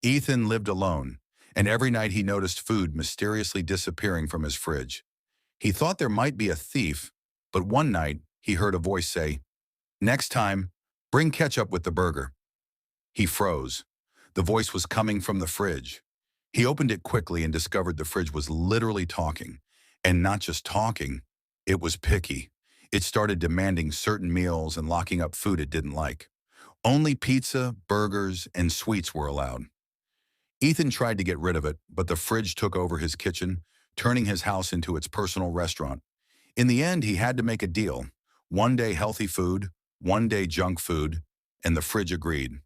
Ethan lived alone, and every night he noticed food mysteriously disappearing from his fridge. He thought there might be a thief, but one night he heard a voice say, "Next time, bring ketchup with the burger." He froze. The voice was coming from the fridge. He opened it quickly and discovered the fridge was literally talking. And not just talking, it was picky. It started demanding certain meals and locking up food it didn't like. Only pizza, burgers, and sweets were allowed. Ethan tried to get rid of it, but the fridge took over his kitchen, turning his house into its personal restaurant. In the end, he had to make a deal. One day healthy food, one day junk food, and the fridge agreed.